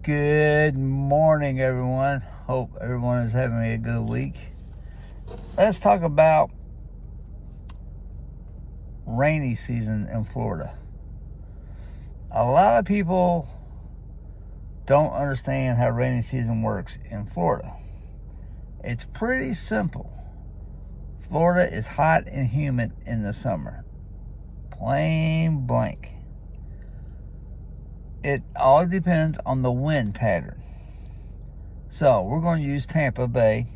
Good morning, everyone. Hope everyone is having a good week. Let's talk about rainy season in Florida. A lot of people don't understand how rainy season works in Florida. It's pretty simple. Florida is hot and humid in the summer. Plain blank. It all depends on the wind pattern. So we're going to use Tampa Bay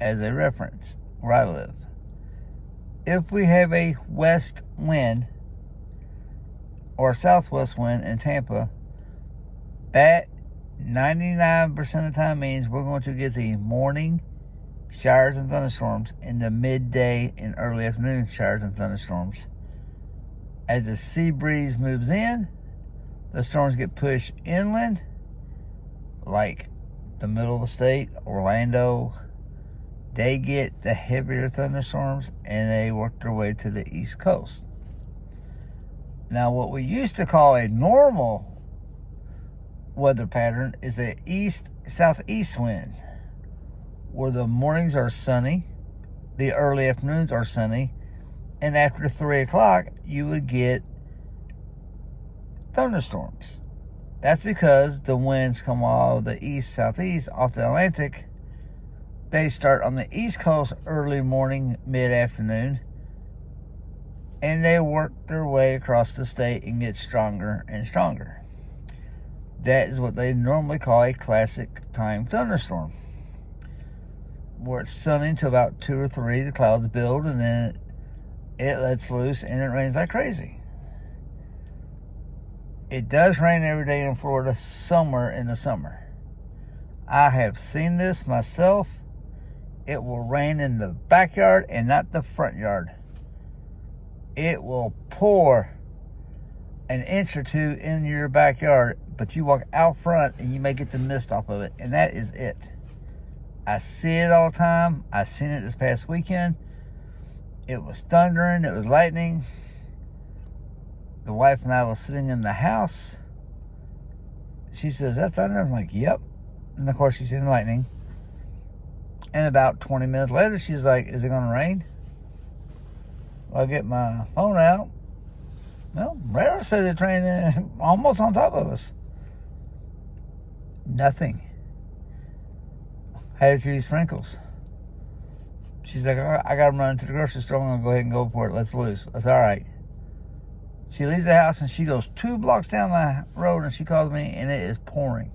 as a reference where I live. If we have a west wind or a southwest wind in Tampa, that 99% of the time means we're going to get the morning showers and thunderstorms and the midday and early afternoon showers and thunderstorms. As the sea breeze moves in, the storms get pushed inland, like the middle of the state, Orlando. They get the heavier thunderstorms and they work their way to the East Coast. Now, what we used to call a normal weather pattern is a southeast wind, where the mornings are sunny, the early afternoons are sunny, and after 3 o'clock, you would get thunderstorms. That's because the winds come all the southeast off the Atlantic. They start on the East Coast early morning, mid-afternoon, and they work their way across the state and get stronger and stronger. That is what they normally call a classic time thunderstorm, where it's sunny until about 2 or 3, the clouds build, and then it lets loose and it rains like crazy. It does rain every day in Florida somewhere in the summer. I have seen this myself. It will rain in the backyard and not the front yard. It will pour an inch or two in your backyard, but you walk out front and you may get the mist off of it, and that is it. I see it all the time. I seen it this past weekend. It was thundering. It was lightning. The wife and I were sitting in the house. She says, "That thunder?" I'm like, "Yep." And of course, she's seen lightning. And about 20 minutes later, she's like, "Is it going to rain?" Well, I get my phone out. Well, radar said it's raining almost on top of us. Nothing. Had a few sprinkles. She's like, "I got to run to the grocery store. I'm going to go ahead and go for it. Let's loose." That's all right. She leaves the house and she goes 2 blocks down the road and she calls me and it is pouring.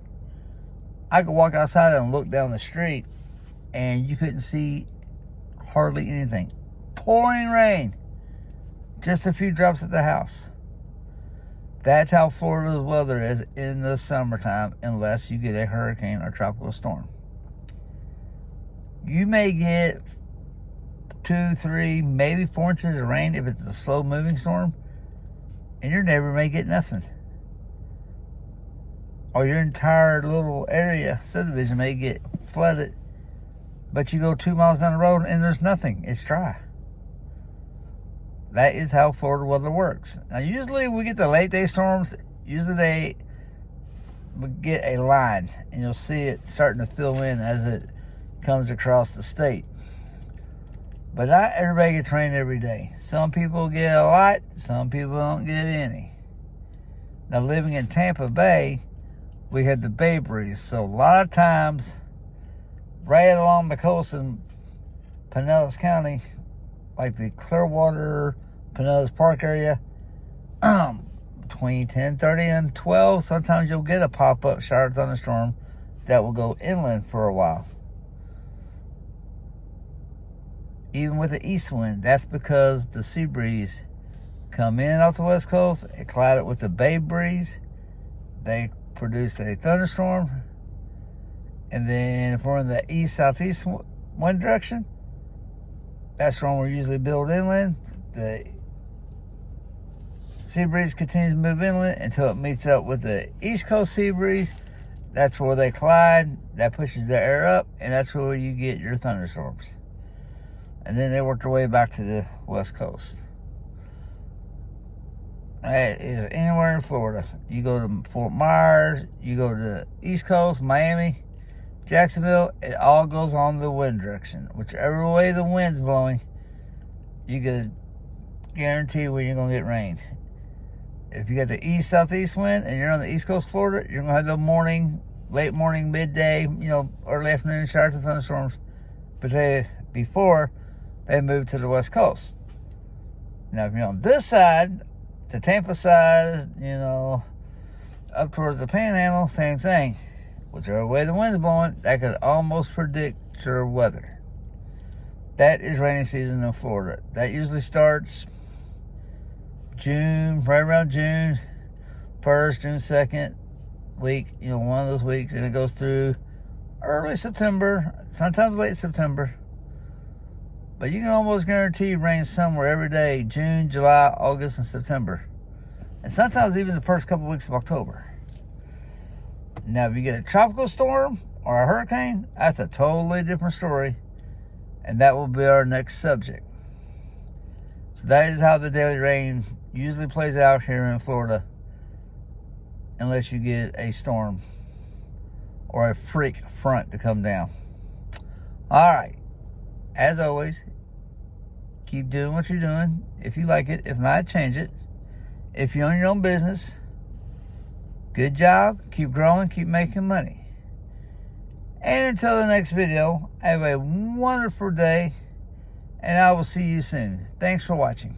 I could walk outside and look down the street and you couldn't see hardly anything. Pouring rain. Just a few drops at the house. That's how Florida's weather is in the summertime, unless you get a hurricane or tropical storm. You may get 2, 3, maybe 4 inches of rain if it's a slow moving storm, and your neighbor may get nothing. Or your entire little area, subdivision, may get flooded, but you go 2 miles down the road and there's nothing. It's dry. That is how Florida weather works. Now, usually we get the late day storms. Usually they get a line, and you'll see it starting to fill in as it comes across the state. But not everybody gets rain every day. Some people get a lot, some people don't get any. Now, living in Tampa Bay, we had the Bay Breeze. So a lot of times, right along the coast in Pinellas County, like the Clearwater, Pinellas Park area, between 10:30 and 12, sometimes you'll get a pop-up shower thunderstorm that will go inland for a while. Even with the east wind, that's because the sea breeze come in off the west coast, it collided with the Bay Breeze, they produced a thunderstorm, and then if we're in the east-southeast wind direction, that's when we're usually built inland. The sea breeze continues to move inland until it meets up with the east coast sea breeze. That's where they collide, that pushes the air up, and that's where you get your thunderstorms. And then they work their way back to the west coast. is anywhere in Florida. You go to Fort Myers, you go to the East Coast, Miami, Jacksonville, it all goes on the wind direction. Whichever way the wind's blowing, you can guarantee when you're going to get rain. If you got the east-southeast wind and you're on the East Coast of Florida, you're going to have the morning, late morning, midday, early afternoon showers and thunderstorms. But before they moved to the West Coast. Now, if you're on this side, the Tampa side, up towards the Panhandle, same thing. Whichever way the wind's blowing, that could almost predict your weather. That is rainy season in Florida. That usually starts June, right around June 1st, June 2nd week, one of those weeks, and it goes through early September, sometimes late September. But you can almost guarantee rain somewhere every day, June, July, August, and September. And sometimes even the first couple weeks of October. Now, if you get a tropical storm or a hurricane, that's a totally different story. And that will be our next subject. So that is how the daily rain usually plays out here in Florida. Unless you get a storm or a freak front to come down. All right. As always, keep doing what you're doing. If you like it. If not, change it. If you own your own business, good job. Keep growing. Keep making money. And until the next video, have a wonderful day. And I will see you soon. Thanks for watching.